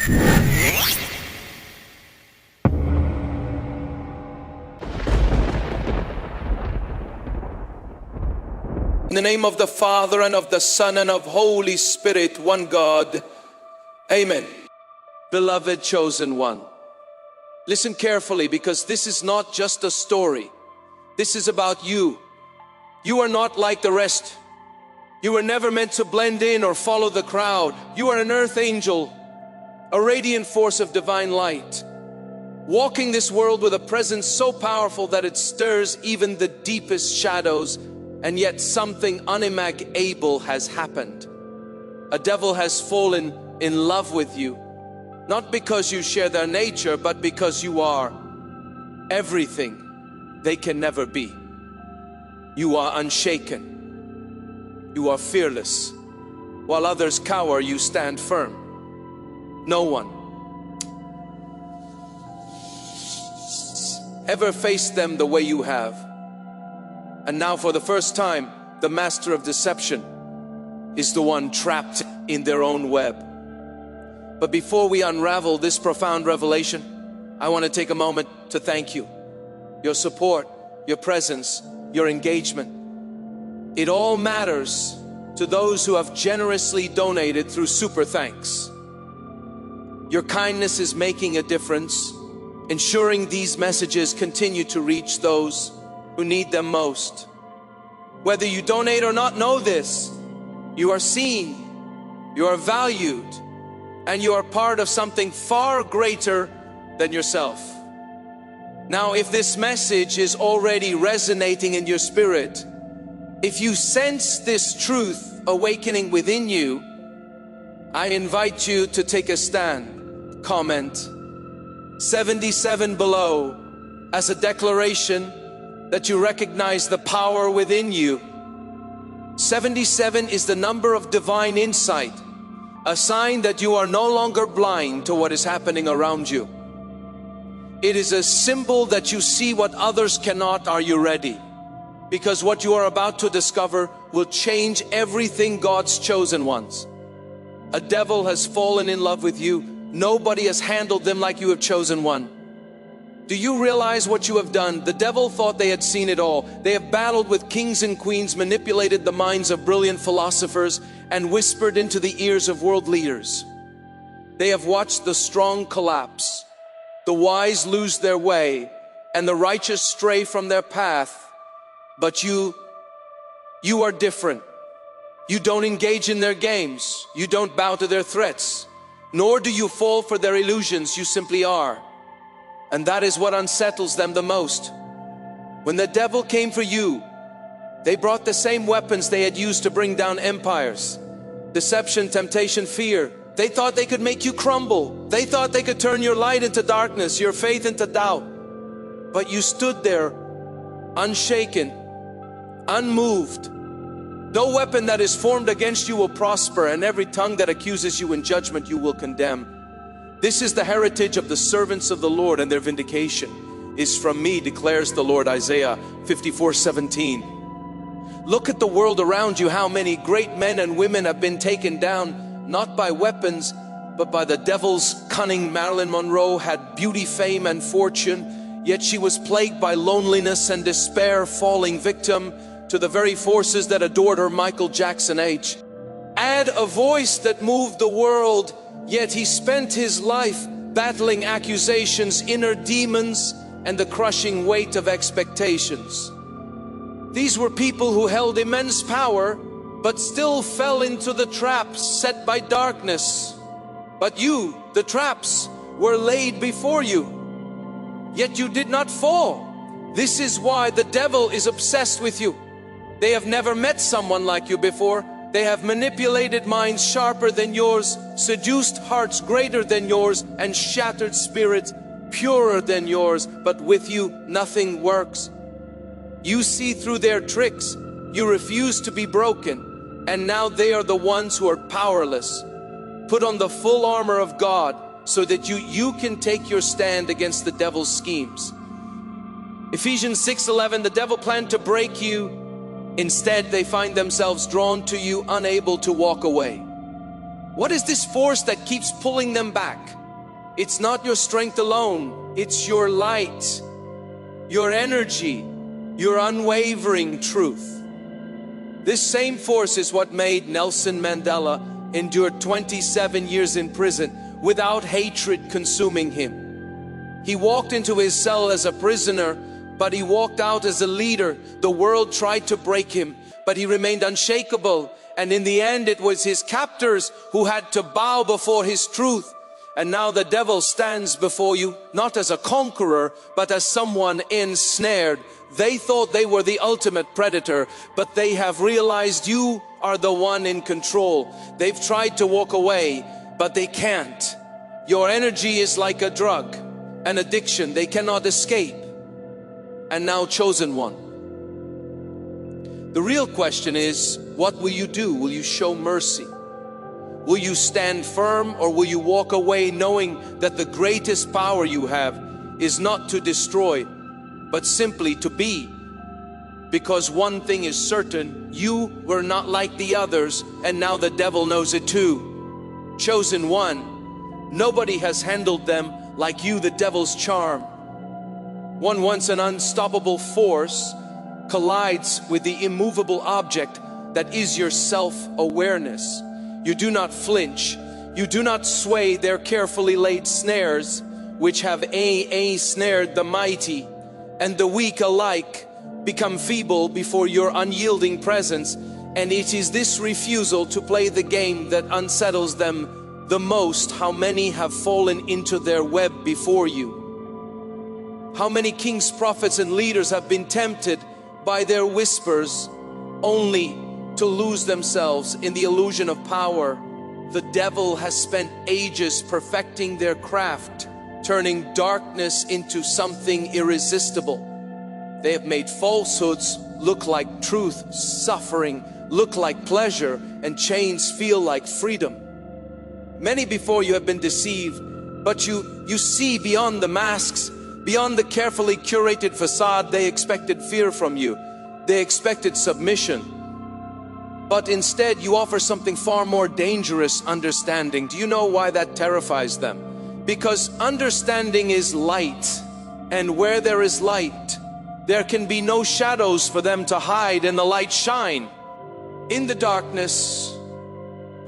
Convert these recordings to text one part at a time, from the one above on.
In the name of the Father, and of the Son, and of Holy Spirit, one God. Amen. Beloved chosen one, listen carefully, because this is not just a story. This is about you. You are not like the rest. You were never meant to blend in or follow the crowd. You are an earth angel, a radiant force of divine light, walking this world with a presence so powerful that it stirs even the deepest shadows. And yet something unimaginable has happened. A devil has fallen in love with you, not because you share their nature, but because you are everything they can never be. You are unshaken. You are fearless. While others cower, you stand firm. No one ever faced them the way you have. And now, for the first time, the master of deception is the one trapped in their own web. But before we unravel this profound revelation, I want to take a moment to thank you. Your support, your presence, your engagement. It all matters to those who have generously donated through Super Thanks. Your kindness is making a difference, ensuring these messages continue to reach those who need them most. Whether you donate or not, know this: you are seen, you are valued, and you are part of something far greater than yourself. Now, if this message is already resonating in your spirit, if you sense this truth awakening within you, I invite you to take a stand. Comment 77 below as a declaration that you recognize the power within you. 77 is the number of divine insight, a sign that you are no longer blind to what is happening around you. It is a symbol that you see what others cannot. Are you ready? Because what you are about to discover will change everything God's chosen ones. A devil has fallen in love with you. Nobody has handled them like you have chosen one. Do you realize what you have done? The devil thought they had seen it all. They have battled with kings and queens, manipulated the minds of brilliant philosophers, and whispered into the ears of world leaders. They have watched the strong collapse, the wise lose their way, and the righteous stray from their path. But you are different. You don't engage in their games. You don't bow to their threats. Nor do you fall for their illusions. You simply are. And that is what unsettles them the most. When the devil came for you, they brought the same weapons they had used to bring down empires. Deception, temptation, fear. They thought they could make you crumble. They thought they could turn your light into darkness, your faith into doubt. But you stood there, unshaken, unmoved. No weapon that is formed against you will prosper, and every tongue that accuses you in judgment you will condemn. This is the heritage of the servants of the Lord, and their vindication is from me, declares the Lord. Isaiah 54:17. Look at the world around you. How many great men and women have been taken down, not by weapons, but by the devil's cunning. Marilyn Monroe had beauty, fame, and fortune, yet she was plagued by loneliness and despair, falling victim to the very forces that adored her. Michael Jackson H. Add a voice that moved the world, yet he spent his life battling accusations, inner demons, and the crushing weight of expectations. These were people who held immense power, but still fell into the traps set by darkness. But you, the traps, were laid before you, yet you did not fall. This is why the devil is obsessed with you. They have never met someone like you before. They have manipulated minds sharper than yours, seduced hearts greater than yours, and shattered spirits purer than yours. But with you, nothing works. You see through their tricks. You refuse to be broken. And now they are the ones who are powerless. Put on the full armor of God so that you can take your stand against the devil's schemes. Ephesians 6:11, the devil planned to break you. Instead, they find themselves drawn to you, unable to walk away. What is this force that keeps pulling them back? It's not your strength alone. It's your light, your energy, your unwavering truth. This same force is what made Nelson Mandela endure 27 years in prison without hatred consuming him. He walked into his cell as a prisoner, but he walked out as a leader. The world tried to break him, but he remained unshakable. And in the end, it was his captors who had to bow before his truth. And now the devil stands before you, not as a conqueror, but as someone ensnared. They thought they were the ultimate predator, but they have realized you are the one in control. They've tried to walk away, but they can't. Your energy is like a drug, an addiction they cannot escape. And now, chosen one, the real question is, what will you do? Will you show mercy? Will you stand firm, or will you walk away knowing that the greatest power you have is not to destroy, but simply to be? Because one thing is certain, you were not like the others, and now the devil knows it too. Chosen one, nobody has handled them like you, the devil's charm. One once an unstoppable force collides with the immovable object that is your self-awareness. You do not flinch, you do not sway their carefully laid snares, which have snared the mighty and the weak alike become feeble before your unyielding presence. And it is this refusal to play the game that unsettles them the most. How many have fallen into their web before you? How many kings, prophets, and leaders have been tempted by their whispers only to lose themselves in the illusion of power? The devil has spent ages perfecting their craft, turning darkness into something irresistible. They have made falsehoods look like truth, suffering look like pleasure, and chains feel like freedom. Many before you have been deceived, but you see beyond the masks, beyond the carefully curated facade. They expected fear from you. They expected submission. But instead you offer something far more dangerous, understanding. Do you know why that terrifies them? Because understanding is light, and where there is light, there can be no shadows for them to hide, and the light shine in the darkness,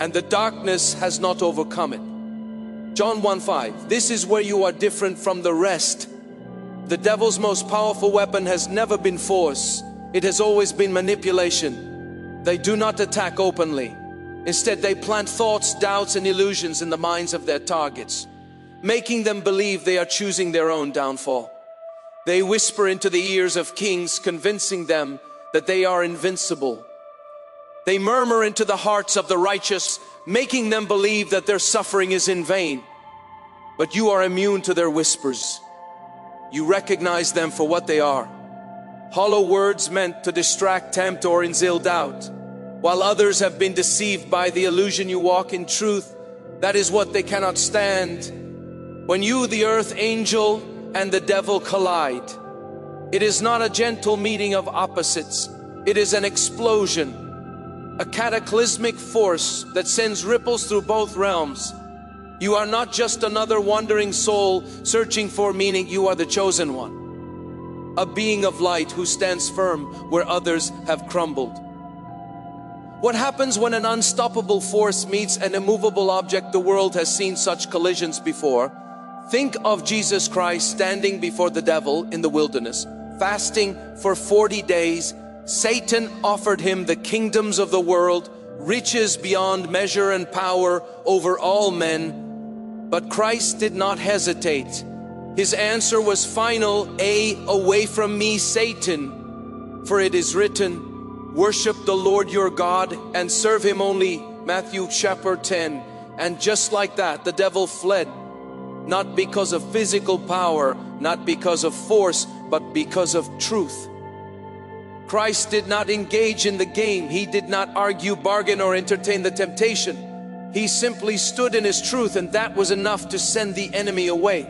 and the darkness has not overcome it. John 1:5, this is where you are different from the rest. The devil's most powerful weapon has never been force. It has always been manipulation. They do not attack openly. Instead, they plant thoughts, doubts, and illusions in the minds of their targets, making them believe they are choosing their own downfall. They whisper into the ears of kings, convincing them that they are invincible. They murmur into the hearts of the righteous, making them believe that their suffering is in vain. But you are immune to their whispers. You recognize them for what they are: hollow words meant to distract, tempt, or instill doubt. While others have been deceived by the illusion you walk in truth, that is what they cannot stand. When you, the earth angel, and the devil collide, it is not a gentle meeting of opposites. It is an explosion, a cataclysmic force that sends ripples through both realms. You are not just another wandering soul searching for meaning. You are the chosen one, a being of light who stands firm where others have crumbled. What happens when an unstoppable force meets an immovable object? The world has seen such collisions before. Think of Jesus Christ standing before the devil in the wilderness, fasting for 40 days. Satan offered him the kingdoms of the world, riches beyond measure, and power over all men. But Christ did not hesitate. His answer was final: away from me, Satan, for it is written, worship the Lord your God and serve him only. Matthew chapter 10. And just like that, the devil fled, not because of physical power, not because of force, but because of truth. Christ did not engage in the game. He did not argue, bargain, or entertain the temptation. He simply stood in his truth, and that was enough to send the enemy away.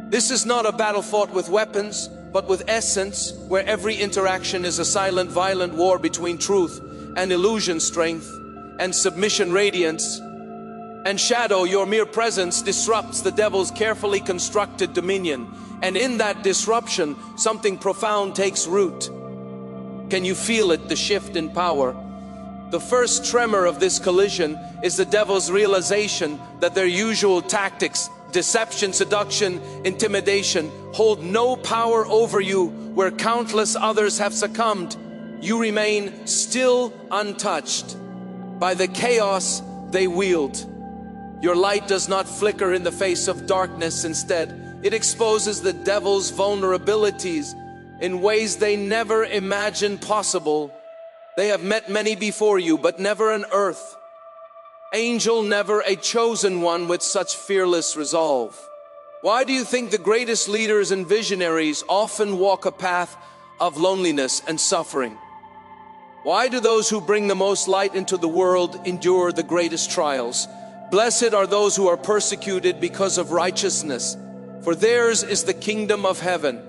This is not a battle fought with weapons, but with essence, where every interaction is a silent, violent war between truth and illusion strength. and submission radiance, and shadow, your mere presence, disrupts the devil's carefully constructed dominion. And in that disruption, something profound takes root. Can you feel it, the shift in power? The first tremor of this collision is the devil's realization that their usual tactics, deception, seduction, intimidation, hold no power over you where countless others have succumbed. You remain still untouched by the chaos they wield. Your light does not flicker in the face of darkness. Instead, it exposes the devil's vulnerabilities in ways they never imagined possible. They have met many before you, but never an earth angel, never a chosen one with such fearless resolve. Why do you think the greatest leaders and visionaries often walk a path of loneliness and suffering? Why do those who bring the most light into the world endure the greatest trials? Blessed are those who are persecuted because of righteousness, for theirs is the kingdom of heaven.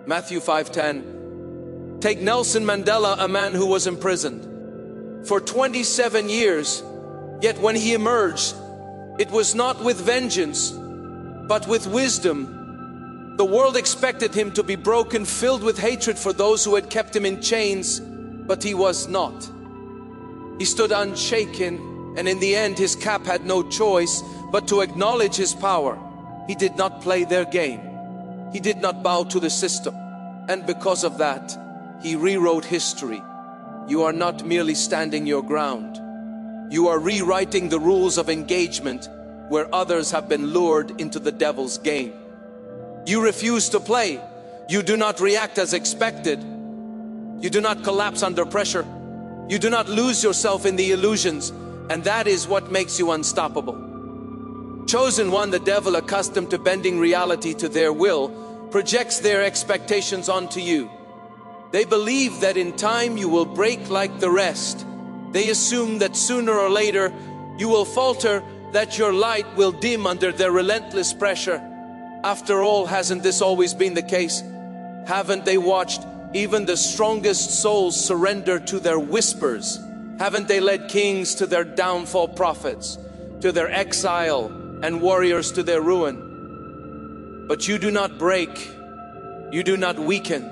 Matthew 5:10. Take Nelson Mandela, a man who was imprisoned for 27 years, yet when he emerged, it was not with vengeance, but with wisdom. The world expected him to be broken, filled with hatred for those who had kept him in chains, but he was not. He stood unshaken, and in the end his cap had no choice but to acknowledge his power. He did not play their game. He did not bow to the system, and because of that, he rewrote history. You are not merely standing your ground. You are rewriting the rules of engagement where others have been lured into the devil's game. You refuse to play. You do not react as expected. You do not collapse under pressure. You do not lose yourself in the illusions, and that is what makes you unstoppable. Chosen one, the devil, accustomed to bending reality to their will, projects their expectations onto you. They believe that in time you will break like the rest. They assume that sooner or later you will falter, that your light will dim under their relentless pressure. After all, hasn't this always been the case? Haven't they watched even the strongest souls surrender to their whispers? Haven't they led kings to their downfall, prophets to their exile, and warriors to their ruin? But you do not break, you do not weaken.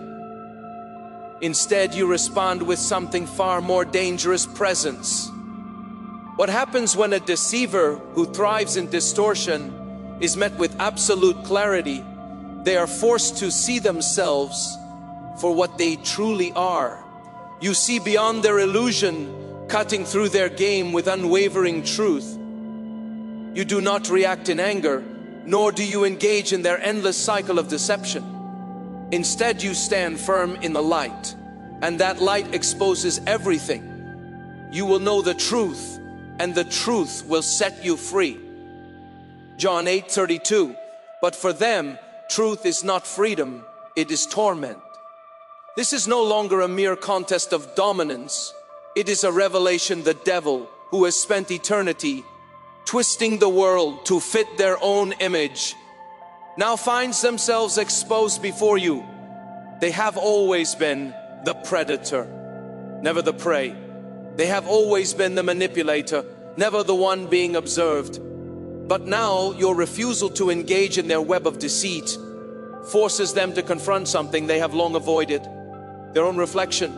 Instead, you respond with something far more dangerous: presence. What happens when a deceiver who thrives in distortion is met with absolute clarity? They are forced to see themselves for what they truly are. You see beyond their illusion, cutting through their game with unwavering truth. You do not react in anger, nor do you engage in their endless cycle of deception. Instead, you stand firm in the light, and that light exposes everything. You will know the truth, and the truth will set you free. John 8:32. But for them, truth is not freedom, it is torment. This is no longer a mere contest of dominance. It is a revelation. The devil, who has spent eternity twisting the world to fit their own image, now finds themselves exposed before you. They have always been the predator, never the prey. They have always been the manipulator, never the one being observed. But now your refusal to engage in their web of deceit forces them to confront something they have long avoided: their own reflection.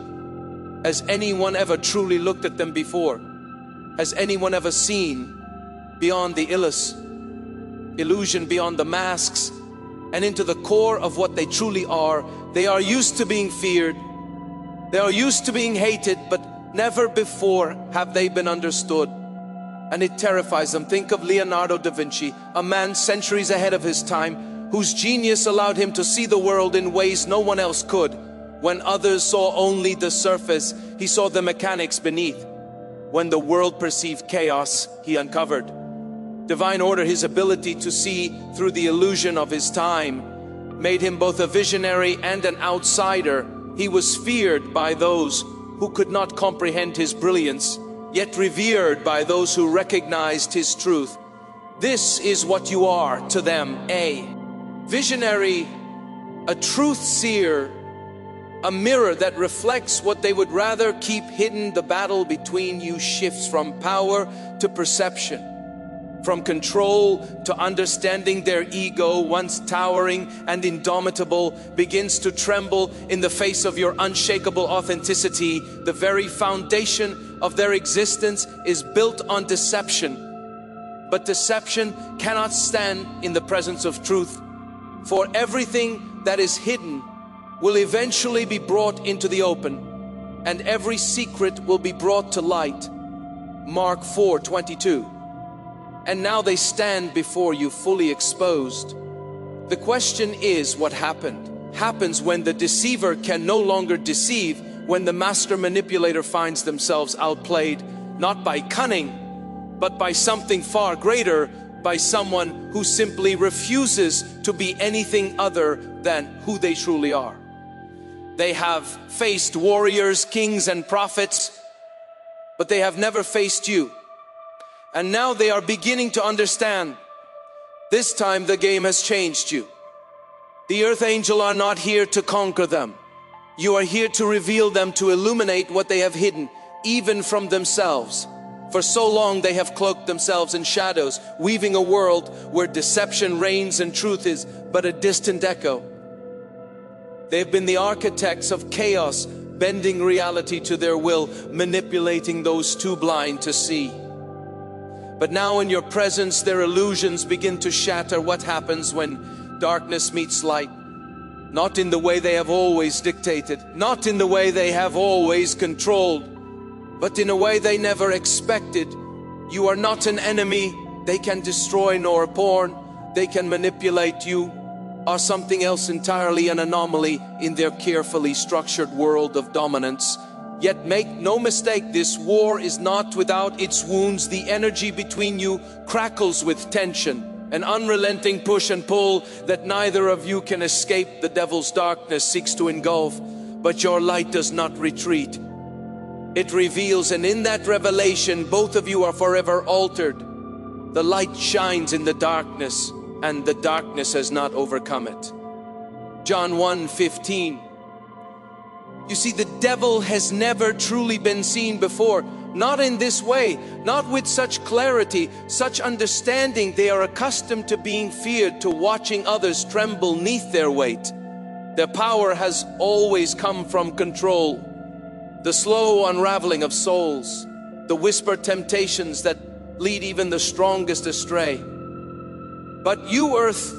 Has anyone ever truly looked at them before? Has anyone ever seen beyond the illusion, beyond the masks, and into the core of what they truly are? They are used to being feared. They are used to being hated, but never before have they been understood. And it terrifies them. Think of Leonardo da Vinci, a man centuries ahead of his time, whose genius allowed him to see the world in ways no one else could. When others saw only the surface, he saw the mechanics beneath. When the world perceived chaos, he uncovered divine order. His ability to see through the illusion of his time made him both a visionary and an outsider. He was feared by those who could not comprehend his brilliance, yet revered by those who recognized his truth. This is what you are to them: a visionary, a truth seer, A mirror that reflects what they would rather keep hidden. The battle between you shifts from power to perception, from control to understanding. Their ego, once towering and indomitable, begins to tremble in the face of your unshakable authenticity. The very foundation of their existence is built on deception. But deception cannot stand in the presence of truth, for everything that is hidden will eventually be brought into the open, and every secret will be brought to light. Mark 4:22. And now they stand before you fully exposed. The question is, what happens when the deceiver can no longer deceive, when the master manipulator finds themselves outplayed, not by cunning, but by something far greater, by someone who simply refuses to be anything other than who they truly are. They have faced warriors, kings, and prophets, but they have never faced you. And now they are beginning to understand. This time the game has changed you. The earth angel are not here to conquer them. You are here to reveal them, to illuminate what they have hidden, even from themselves. For so long they have cloaked themselves in shadows, weaving a world where deception reigns and truth is but a distant echo. They've been the architects of chaos, bending reality to their will, manipulating those too blind to see. But now in your presence, their illusions begin to shatter. What happens when darkness meets light? Not in the way they have always dictated, not in the way they have always controlled, but in a way they never expected. You are not an enemy they can destroy nor pawn. They can manipulate. You are something else entirely, an anomaly in their carefully structured world of dominance. Yet make no mistake, this war is not without its wounds. The energy between you crackles with tension, an unrelenting push and pull that neither of you can escape. The devil's darkness seeks to engulf, but your light does not retreat. It reveals, and in that revelation, both of you are forever altered. The light shines in the darkness, and the darkness has not overcome it. John 1:15. You see, the devil has never truly been seen before. Not in this way, not with such clarity, such understanding. They are accustomed to being feared, to watching others tremble neath their weight. Their power has always come from control. The slow unraveling of souls, the whispered temptations that lead even the strongest astray. But you, earth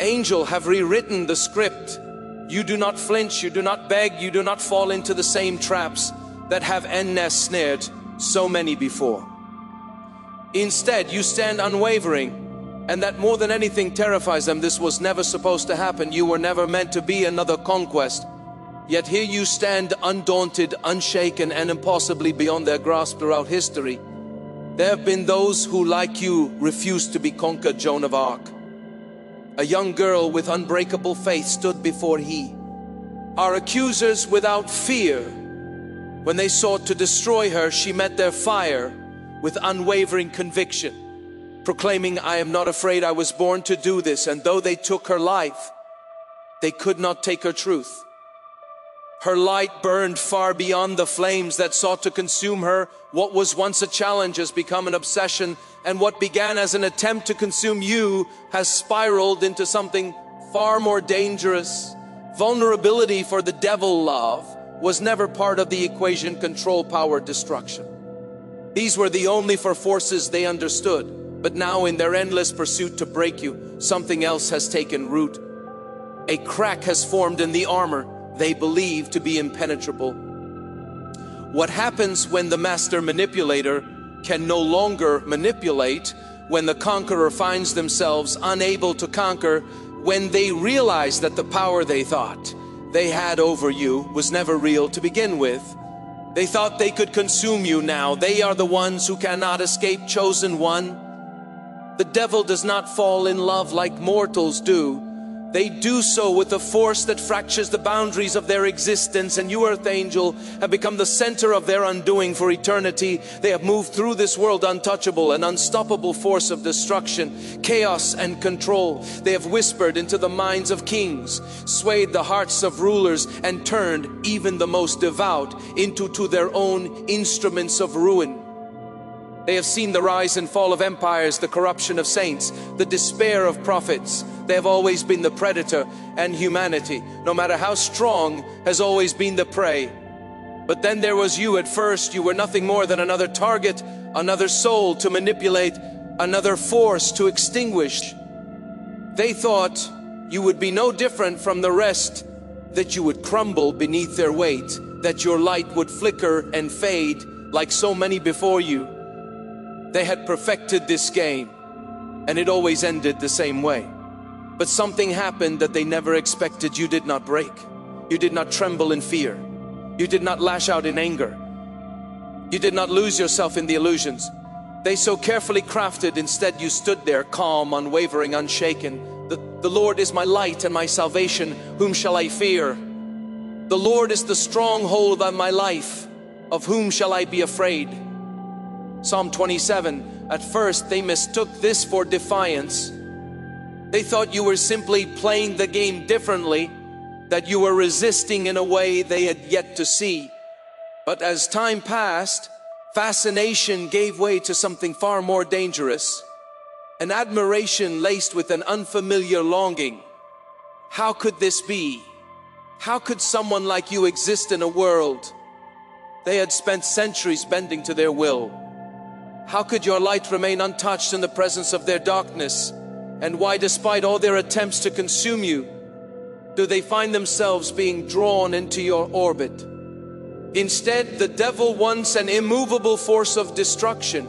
angel, have rewritten the script. You do not flinch, you do not beg, you do not fall into the same traps that have ensnared so many before. Instead, you stand unwavering, and that more than anything terrifies them. This was never supposed to happen. You were never meant to be another conquest. Yet here you stand, undaunted, unshaken, and impossibly beyond their grasp throughout history. There have been those who, like you, refused to be conquered. Joan of Arc, a young girl with unbreakable faith, stood before he. Our accusers without fear, when they sought to destroy her, she met their fire with unwavering conviction, proclaiming, I am not afraid, I was born to do this. And though they took her life, they could not take her truth. Her light burned far beyond the flames that sought to consume her. What was once a challenge has become an obsession, and what began as an attempt to consume you has spiraled into something far more dangerous. Vulnerability for the devil, love, was never part of the equation. Control, power, destruction. These were the only four forces they understood. But now in their endless pursuit to break you, something else has taken root. A crack has formed in the armor they believe to be impenetrable. What happens when the master manipulator can no longer manipulate, when the conqueror finds themselves unable to conquer, when they realize that the power they thought they had over you was never real to begin with? They thought they could consume you. Now they are the ones who cannot escape. Chosen one. The devil does not fall in love like mortals do. They do so with a force that fractures the boundaries of their existence, and you, earth angel, have become the center of their undoing for eternity. They have moved through this world untouchable, an unstoppable force of destruction, chaos and control. They have whispered into the minds of kings, swayed the hearts of rulers, and turned even the most devout into their own instruments of ruin. They have seen the rise and fall of empires, the corruption of saints, the despair of prophets. They have always been the predator, and humanity, no matter how strong, has always been the prey. But then there was you. At first you were nothing more than another target, another soul to manipulate, another force to extinguish. They thought you would be no different from the rest, that you would crumble beneath their weight, that your light would flicker and fade like so many before you. They had perfected this game, and it always ended the same way. But something happened that they never expected. You did not break. You did not tremble in fear. You did not lash out in anger. You did not lose yourself in the illusions they so carefully crafted. Instead, you stood there calm, unwavering, unshaken. The Lord is my light and my salvation. Whom shall I fear? The Lord is the stronghold of my life. Of whom shall I be afraid? Psalm 27. At first they mistook this for defiance. They thought you were simply playing the game differently, that you were resisting in a way they had yet to see. But as time passed, fascination gave way to something far more dangerous, an admiration laced with an unfamiliar longing. How could this be? How could someone like you exist in a world they had spent centuries bending to their will? How could your light remain untouched in the presence of their darkness? And why, despite all their attempts to consume you, do they find themselves being drawn into your orbit? Instead, the devil, once an immovable force of destruction,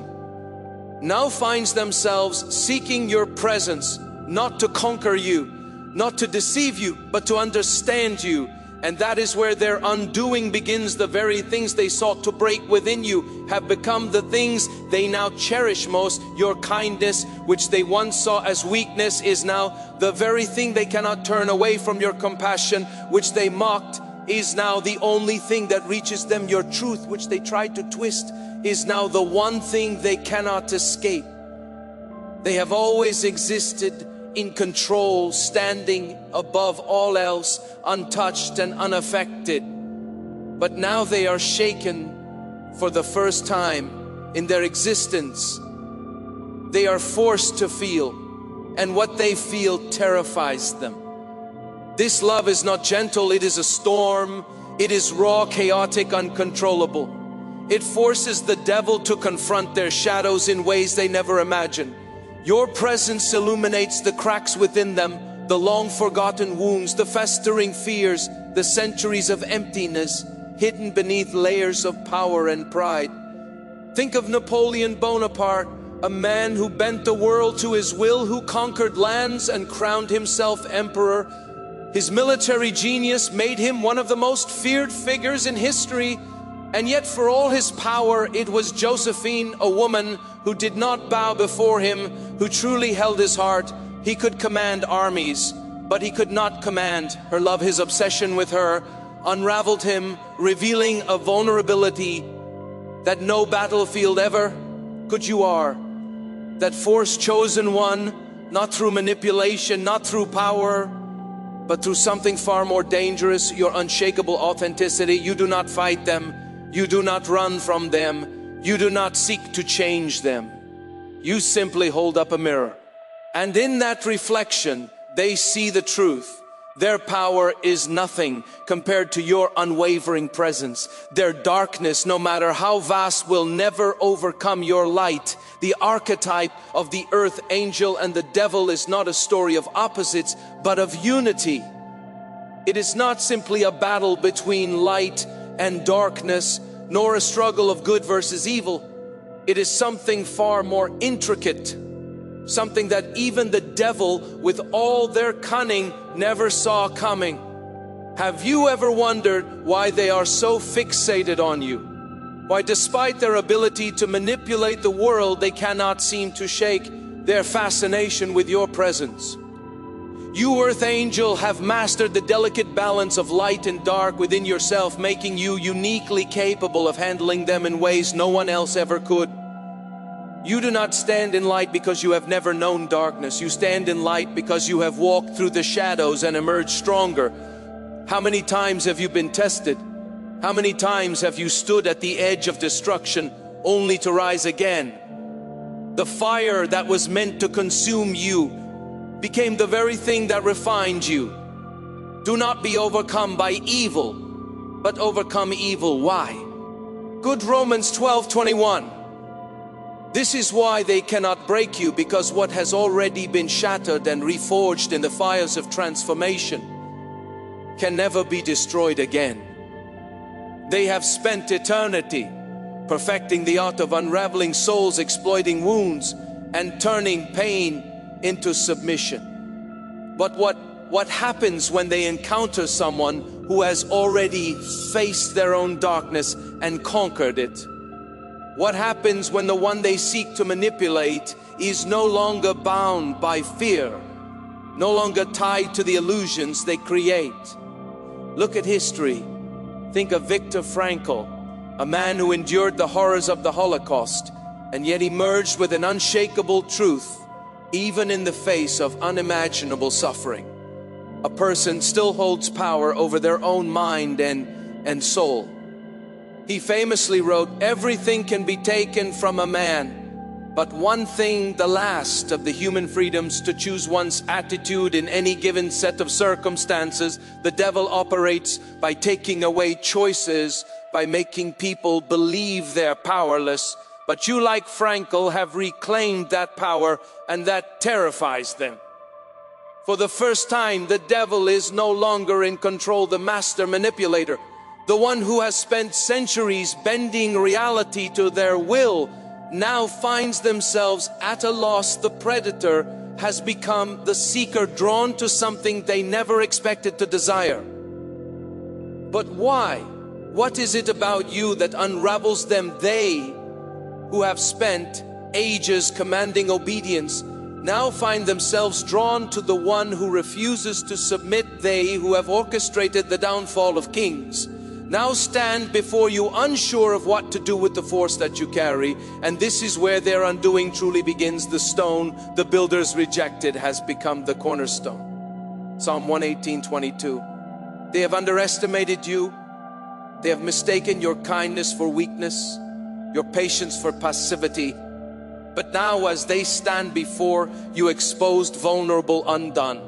now finds themselves seeking your presence, not to conquer you, not to deceive you, but to understand you. And that is where their undoing begins. The very things they sought to break within you have become the things they now cherish most. Your kindness, which they once saw as weakness, is now the very thing they cannot turn away from. Your compassion, which they mocked, is now the only thing that reaches them. Your truth, which they tried to twist, is now the one thing they cannot escape. They have always existed in control, standing above all else, untouched and unaffected. But now they are shaken for the first time in their existence. They are forced to feel, and what they feel terrifies them. This love is not gentle, it is a storm. It is raw, chaotic, uncontrollable. It forces the devil to confront their shadows in ways they never imagined. Your presence illuminates the cracks within them, the long forgotten wounds, the festering fears, the centuries of emptiness hidden beneath layers of power and pride. Think of Napoleon Bonaparte, a man who bent the world to his will, who conquered lands and crowned himself emperor. His military genius made him one of the most feared figures in history. And yet, for all his power, it was Josephine, a woman who did not bow before him, who truly held his heart. He could command armies, but he could not command her love. His obsession with her unraveled him, revealing a vulnerability that no battlefield ever could. You are that force chosen one, not through manipulation, not through power, but through something far more dangerous, your unshakable authenticity. You do not fight them. You do not run from them. You do not seek to change them. You simply hold up a mirror. And in that reflection, they see the truth. Their power is nothing compared to your unwavering presence. Their darkness, no matter how vast, will never overcome your light. The archetype of the earth angel and the devil is not a story of opposites, but of unity. It is not simply a battle between light and darkness, nor a struggle of good versus evil. It is something far more intricate, something that even the devil, with all their cunning, never saw coming. Have you ever wondered why they are so fixated on you? Why, despite their ability to manipulate the world, they cannot seem to shake their fascination with your presence? You, Earth Angel, have mastered the delicate balance of light and dark within yourself, making you uniquely capable of handling them in ways no one else ever could. You do not stand in light because you have never known darkness. You stand in light because you have walked through the shadows and emerged stronger. How many times have you been tested? How many times have you stood at the edge of destruction only to rise again? The fire that was meant to consume you became the very thing that refined you. Do not be overcome by evil, but overcome evil. Why? Good Romans 12:21. This is why they cannot break you, because what has already been shattered and reforged in the fires of transformation can never be destroyed again. They have spent eternity perfecting the art of unraveling souls, exploiting wounds, and turning pain into submission. But what happens when they encounter someone who has already faced their own darkness and conquered it? What happens when the one they seek to manipulate is no longer bound by fear, no longer tied to the illusions they create? Look at history. Think of Viktor Frankl, a man who endured the horrors of the Holocaust and yet emerged with an unshakable truth, even in the face of unimaginable suffering. A person still holds power over their own mind and soul. He famously wrote, "Everything can be taken from a man, but one thing, the last of the human freedoms, to choose one's attitude in any given set of circumstances. The devil operates by taking away choices, by making people believe they're powerless. But you, like Frankl, have reclaimed that power, and that terrifies them. For the first time, the devil is no longer in control, the master manipulator. The one who has spent centuries bending reality to their will now finds themselves at a loss. The predator has become the seeker, drawn to something they never expected to desire. But why? What is it about you that unravels them? They who have spent ages commanding obedience now find themselves drawn to the one who refuses to submit. They who have orchestrated the downfall of kings now stand before you unsure of what to do with the force that you carry, and this is where their undoing truly begins. The stone the builders rejected has become the cornerstone. Psalm 118:22. They have underestimated you. They have mistaken your kindness for weakness, your patience for passivity. But now as they stand before you, exposed, vulnerable, undone,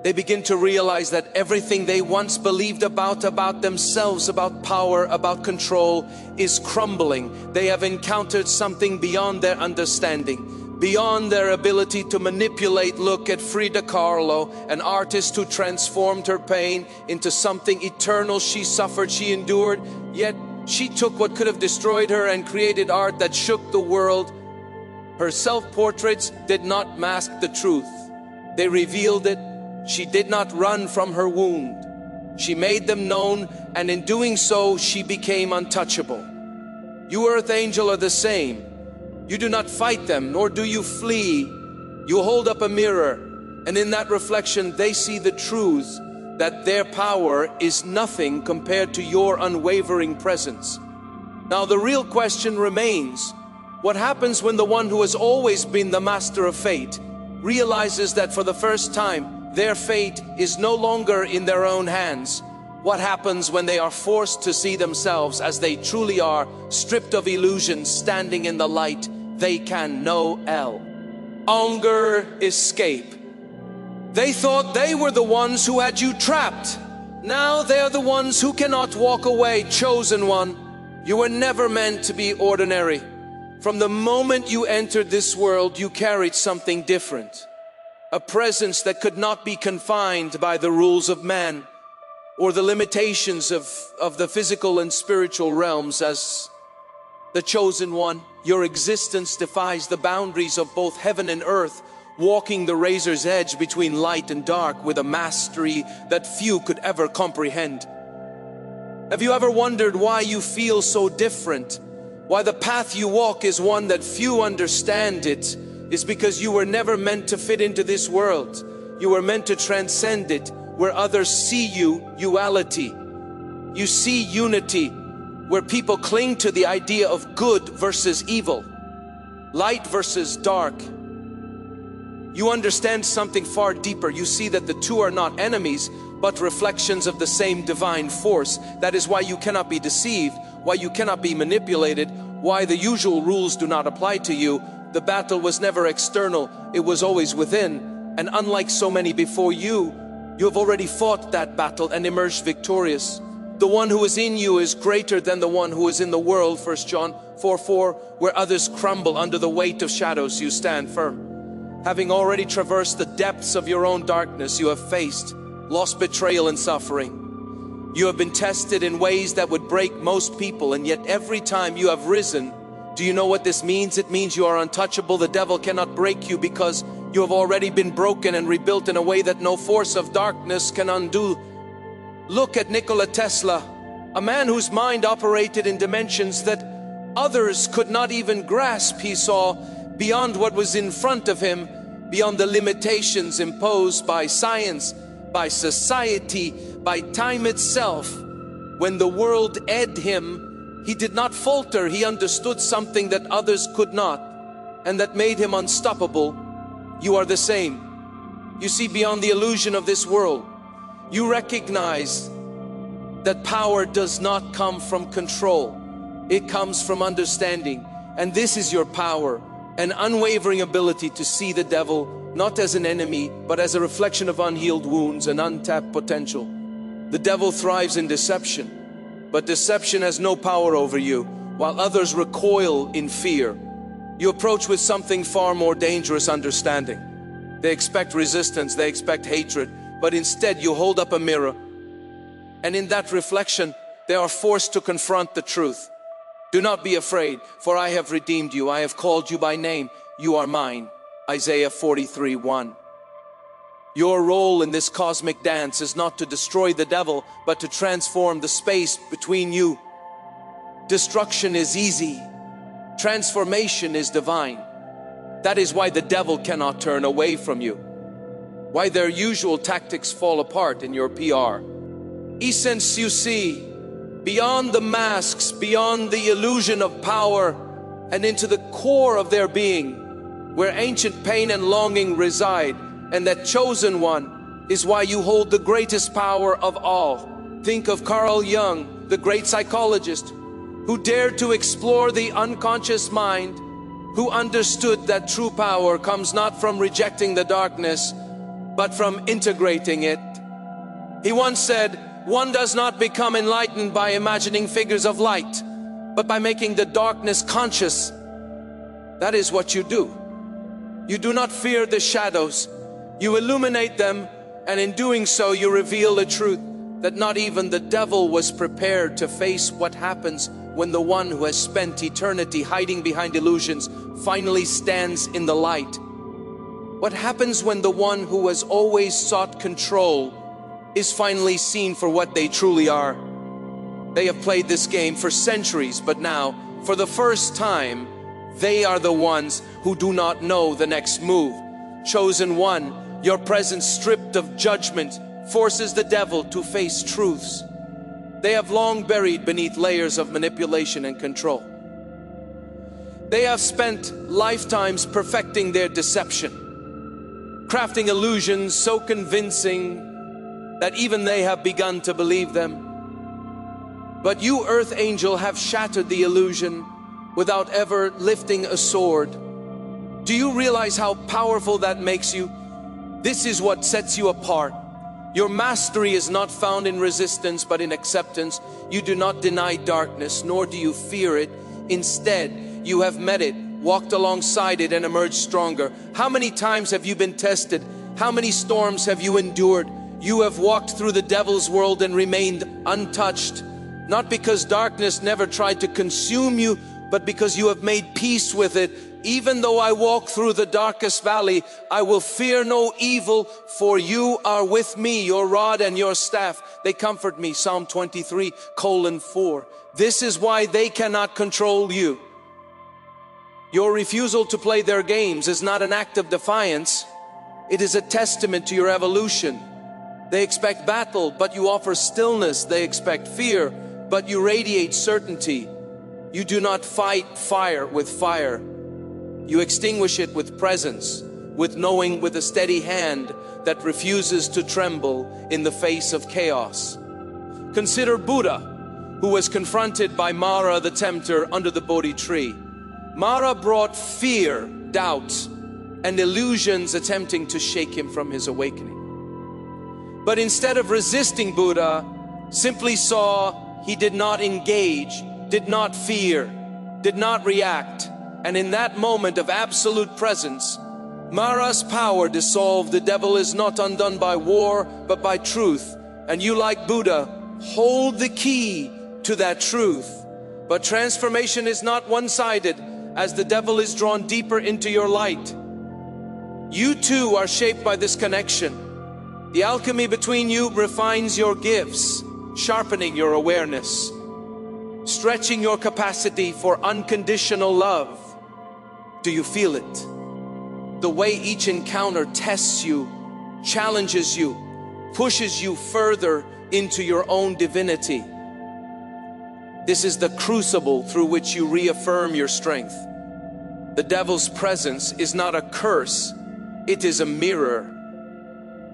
they begin to realize that everything they once believed about themselves, about power, about control, is crumbling. They have encountered something beyond their understanding, beyond their ability to manipulate. Look at Frida Kahlo, an artist who transformed her pain into something eternal. She suffered, she endured, yet she took what could have destroyed her and created art that shook the world. Her self-portraits did not mask the truth. They revealed it. She did not run from her wound. She made them known, and in doing so, she became untouchable. You, Earth Angel, are the same. You do not fight them, nor do you flee. You hold up a mirror, and in that reflection, they see the truth that their power is nothing compared to your unwavering presence. Now, the real question remains: what happens when the one who has always been the master of fate realizes that for the first time, their fate is no longer in their own hands? What happens when they are forced to see themselves as they truly are, stripped of illusions, standing in the light they can know? Hunger, escape. They thought they were the ones who had you trapped. Now they're the ones who cannot walk away. Chosen one, you were never meant to be ordinary. From the moment you entered this world, you carried something different. A presence that could not be confined by the rules of man or the limitations of the physical and spiritual realms. As the chosen one, your existence defies the boundaries of both heaven and earth, walking the razor's edge between light and dark with a mastery that few could ever comprehend. Have you ever wondered why you feel so different? Why the path you walk is one that few understand? It is because you were never meant to fit into this world. You were meant to transcend it where others see you, duality. You see unity where people cling to the idea of good versus evil, light versus dark. You understand something far deeper. You see that the two are not enemies, but reflections of the same divine force. That is why you cannot be deceived, why you cannot be manipulated, why the usual rules do not apply to you. The battle was never external, it was always within. And unlike so many before you, you have already fought that battle and emerged victorious. The one who is in you is greater than the one who is in the world, 1 John 4:4. Where others crumble under the weight of shadows, you stand firm. Having already traversed the depths of your own darkness, you have faced loss, betrayal, and suffering. You have been tested in ways that would break most people, and yet every time you have risen. Do you know what this means? It means you are untouchable. The devil cannot break you because you have already been broken and rebuilt in a way that no force of darkness can undo. Look at Nikola Tesla, a man whose mind operated in dimensions that others could not even grasp. He saw beyond what was in front of him, beyond the limitations imposed by science, by society, by time itself. When the world ed him, he did not falter. He understood something that others could not, and that made him unstoppable. You are the same. You see beyond the illusion of this world. You recognize that power does not come from control. It comes from understanding. And this is your power, an unwavering ability to see the devil not as an enemy, but as a reflection of unhealed wounds and untapped potential. The devil thrives in deception, but deception has no power over you, while others recoil in fear. You approach with something far more dangerous: understanding. They expect resistance, they expect hatred, but instead you hold up a mirror, and in that reflection they are forced to confront the truth. Do not be afraid, for I have redeemed you. I have called you by name. You are mine. Isaiah 43:1. Your role in this cosmic dance is not to destroy the devil, but to transform the space between you. Destruction is easy. Transformation is divine. That is why the devil cannot turn away from you. Why their usual tactics fall apart in your PR. Essence, you see, beyond the masks, beyond the illusion of power, and into the core of their being, where ancient pain and longing reside. And that chosen one is why you hold the greatest power of all. Think of Carl Jung, the great psychologist, who dared to explore the unconscious mind, who understood that true power comes not from rejecting the darkness, but from integrating it. He once said, one does not become enlightened by imagining figures of light, but by making the darkness conscious. That is what you do. You do not fear the shadows. You illuminate them, and in doing so you reveal the truth that not even the devil was prepared to face what happens when the one who has spent eternity hiding behind illusions finally stands in the light. What happens when the one who has always sought control is finally seen for what they truly are? They have played this game for centuries, but now, for the first time, they are the ones who do not know the next move. Chosen one, your presence stripped of judgment forces the devil to face truths they have long buried beneath layers of manipulation and control. They have spent lifetimes perfecting their deception, crafting illusions so convincing that even they have begun to believe them. But you, Earth Angel, have shattered the illusion without ever lifting a sword. Do you realize how powerful that makes you? This is what sets you apart. Your mastery is not found in resistance, but in acceptance. You do not deny darkness, nor do you fear it. Instead, you have met it, walked alongside it, and emerged stronger. How many times have you been tested? How many storms have you endured? You have walked through the devil's world and remained untouched. Not because darkness never tried to consume you, but because you have made peace with it. Even though I walk through the darkest valley, I will fear no evil, for you are with me. Your rod and your staff, they comfort me. Psalm 23:4. This is why they cannot control you. Your refusal to play their games is not an act of defiance. It is a testament to your evolution. They expect battle, but you offer stillness. They expect fear, but you radiate certainty. You do not fight fire with fire. You extinguish it with presence, with knowing, with a steady hand that refuses to tremble in the face of chaos. Consider Buddha, who was confronted by Mara the tempter under the Bodhi tree. Mara brought fear, doubt, and illusions attempting to shake him from his awakening. But instead of resisting Buddha, simply saw he did not engage, did not fear, did not react. And in that moment of absolute presence, Mara's power dissolved. The devil is not undone by war, but by truth. And you, like Buddha, hold the key to that truth. But transformation is not one-sided, as the devil is drawn deeper into your light. You too are shaped by this connection. The alchemy between you refines your gifts, sharpening your awareness, stretching your capacity for unconditional love. Do you feel it? The way each encounter tests you, challenges you, pushes you further into your own divinity. This is the crucible through which you reaffirm your strength. The devil's presence is not a curse, it is a mirror,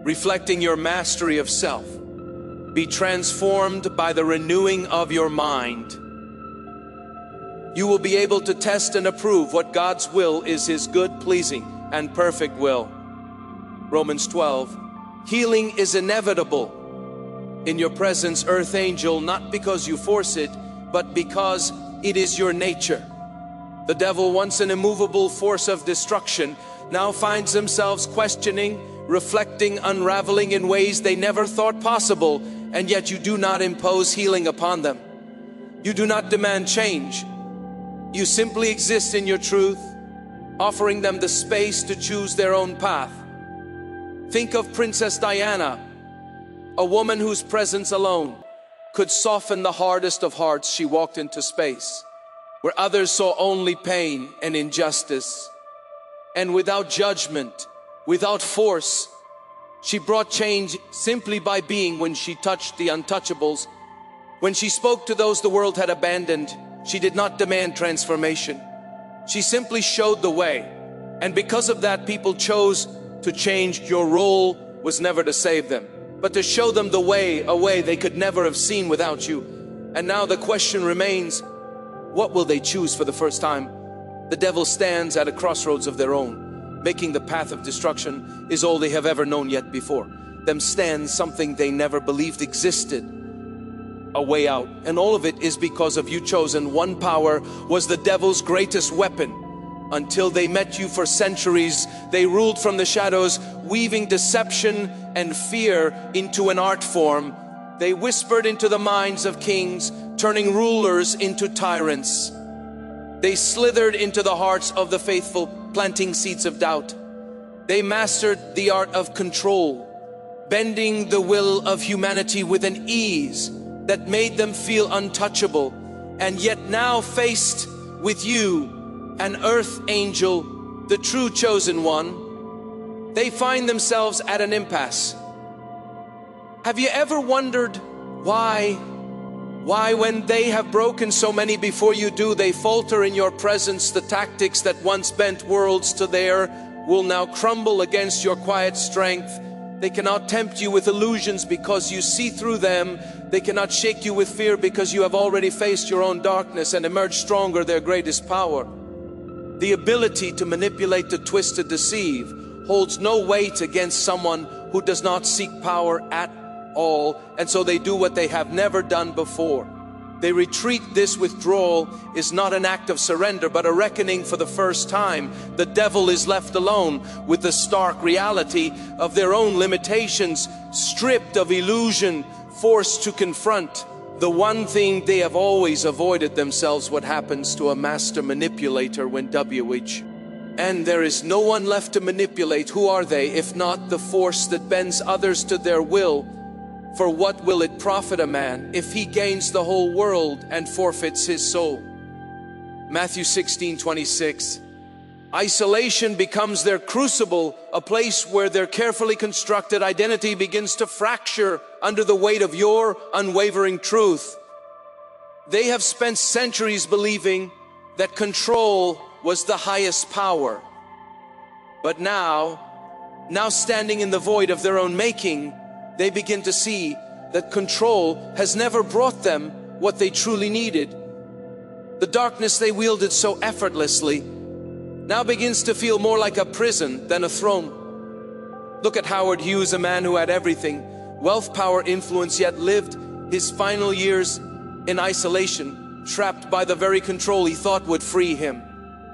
reflecting your mastery of self. Be transformed by the renewing of your mind. You will be able to test and approve what God's will is, His good, pleasing, and perfect will. Romans 12. Healing is inevitable in your presence, earth angel, not because you force it, but because it is your nature. The devil, once an immovable force of destruction, now finds themselves questioning, reflecting, unraveling in ways they never thought possible, and yet you do not impose healing upon them. You do not demand change. You simply exist in your truth, offering them the space to choose their own path. Think of Princess Diana, a woman whose presence alone could soften the hardest of hearts. She walked into space where others saw only pain and injustice. And without judgment, without force, she brought change simply by being. When she touched the untouchables, when she spoke to those the world had abandoned, she did not demand transformation. She simply showed the way. And because of that, people chose to change. Your role was never to save them, but to show them the way, a way they could never have seen without you. And now the question remains, what will they choose for the first time? The devil stands at a crossroads of their own, making the path of destruction is all they have ever known yet before. Them stands something they never believed existed, a way out. And all of it is because of you chosen. One power was the devil's greatest weapon. Until they met you for centuries, they ruled from the shadows, weaving deception and fear into an art form. They whispered into the minds of kings, turning rulers into tyrants. They slithered into the hearts of the faithful, planting seeds of doubt. They mastered the art of control, bending the will of humanity with an ease that made them feel untouchable. And yet now, faced with you, an earth angel, the true chosen one, they find themselves at an impasse. Have you ever wondered why when they have broken so many before you do, they falter in your presence? The tactics that once bent worlds to their will now crumble against your quiet strength. They cannot tempt you with illusions because you see through them. They cannot shake you with fear because you have already faced your own darkness and emerged stronger, their greatest power. The ability to manipulate, to twist, to deceive holds no weight against someone who does not seek power at all. And so they do what they have never done before. They retreat. This withdrawal is not an act of surrender, but a reckoning for the first time. The devil is left alone with the stark reality of their own limitations, stripped of illusion, forced to confront the one thing they have always avoided themselves: what happens to a master manipulator when WH. And there is no one left to manipulate. Who are they if not the force that bends others to their will? For what will it profit a man if he gains the whole world and forfeits his soul? Matthew 16:26. Isolation becomes their crucible, a place where their carefully constructed identity begins to fracture under the weight of your unwavering truth. They have spent centuries believing that control was the highest power. But now standing in the void of their own making, they begin to see that control has never brought them what they truly needed. The darkness they wielded so effortlessly now begins to feel more like a prison than a throne. Look at Howard Hughes, a man who had everything, wealth, power, influence, yet lived his final years in isolation, trapped by the very control he thought would free him.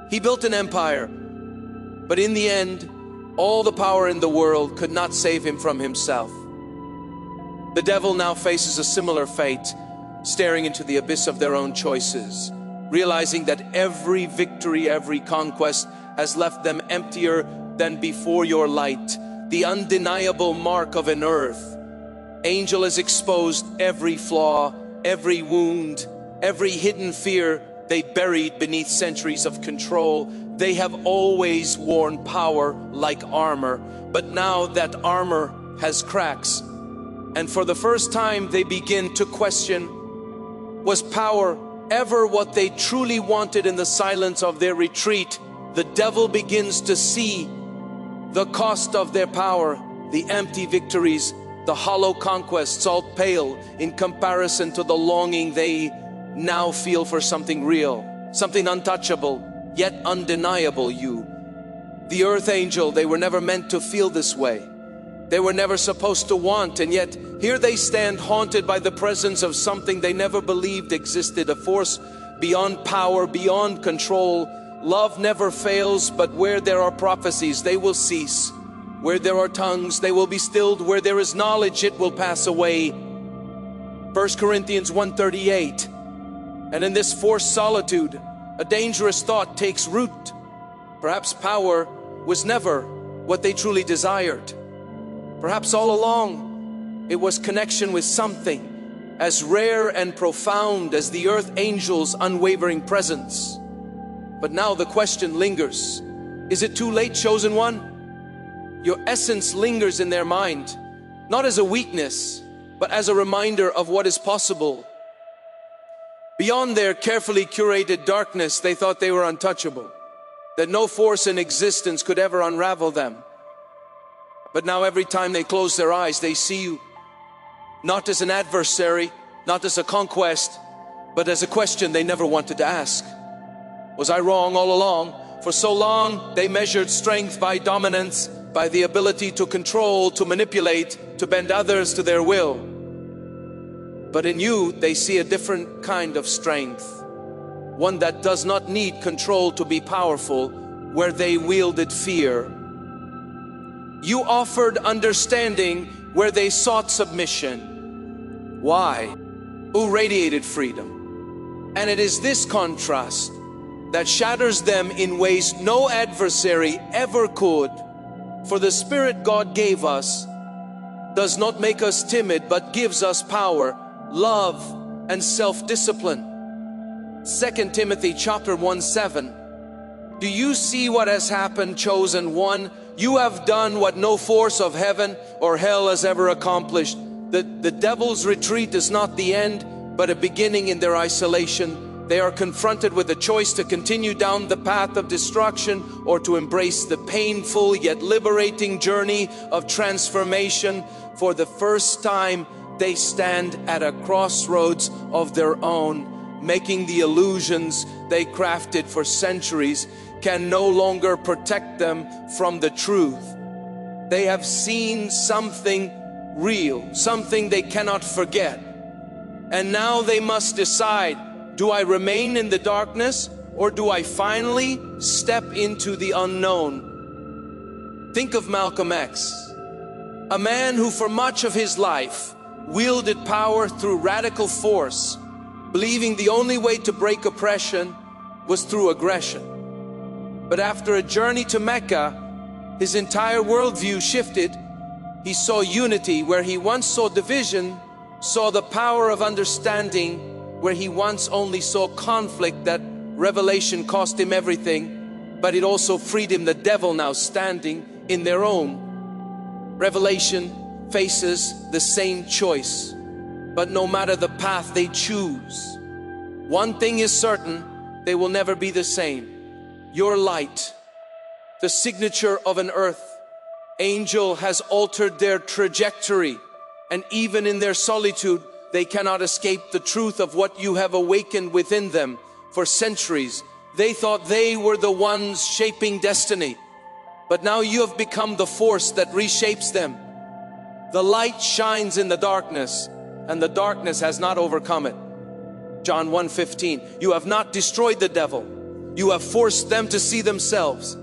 He built an empire, but in the end, all the power in the world could not save him from himself. The devil now faces a similar fate, staring into the abyss of their own choices, realizing that every victory, every conquest has left them emptier than before your light, the undeniable mark of an earth. Angel has exposed every flaw, every wound, every hidden fear they buried beneath centuries of control. They have always worn power like armor, but now that armor has cracks. And for the first time, they begin to question, was power ever what they truly wanted? In the silence of their retreat, the devil begins to see the cost of their power, the empty victories, the hollow conquests, all pale in comparison to the longing they now feel for something real, something untouchable, yet undeniable. You, the earth angel, they were never meant to feel this way. They were never supposed to want, and yet here they stand, haunted by the presence of something they never believed existed, a force beyond power, beyond control. Love never fails, but where there are prophecies, they will cease. Where there are tongues, they will be stilled. Where there is knowledge, it will pass away. 1 Corinthians 1:38. And in this forced solitude, a dangerous thought takes root. Perhaps power was never what they truly desired. Perhaps all along, it was connection with something as rare and profound as the earth angel's unwavering presence. But now the question lingers. Is it too late, chosen one? Your essence lingers in their mind, not as a weakness, but as a reminder of what is possible. Beyond their carefully curated darkness, they thought they were untouchable, that no force in existence could ever unravel them. But now every time they close their eyes, they see you not as an adversary, not as a conquest, but as a question they never wanted to ask. Was I wrong all along? For so long, they measured strength by dominance, by the ability to control, to manipulate, to bend others to their will. But in you, they see a different kind of strength, one that does not need control to be powerful, where they wielded fear. You offered understanding where they sought submission. Why? Who radiated freedom. And it is this contrast that shatters them in ways no adversary ever could. For the Spirit God gave us does not make us timid, but gives us power, love, and self-discipline. 2 Timothy chapter 1:7. Do you see what has happened, chosen one? You have done what no force of heaven or hell has ever accomplished. The devil's retreat is not the end, but a beginning in their isolation. They are confronted with a choice to continue down the path of destruction or to embrace the painful yet liberating journey of transformation. For the first time, they stand at a crossroads of their own, making the illusions they crafted for centuries can no longer protect them from the truth. They have seen something real, something they cannot forget. And now they must decide, do I remain in the darkness or do I finally step into the unknown? Think of Malcolm X, a man who for much of his life wielded power through radical force, believing the only way to break oppression was through aggression. But after a journey to Mecca, his entire worldview shifted. He saw unity where he once saw division, saw the power of understanding where he once only saw conflict. That revelation cost him everything. but it also freed him, the devil now standing in their own. Revelation faces the same choice, but no matter the path they choose, one thing is certain: they will never be the same. Your light, the signature of an earth angel, has altered their trajectory, and even in their solitude, they cannot escape the truth of what you have awakened within them. For centuries, they thought they were the ones shaping destiny, but now you have become the force that reshapes them. The light shines in the darkness, and the darkness has not overcome it. John 1:15, you have not destroyed the devil, you have forced them to see themselves.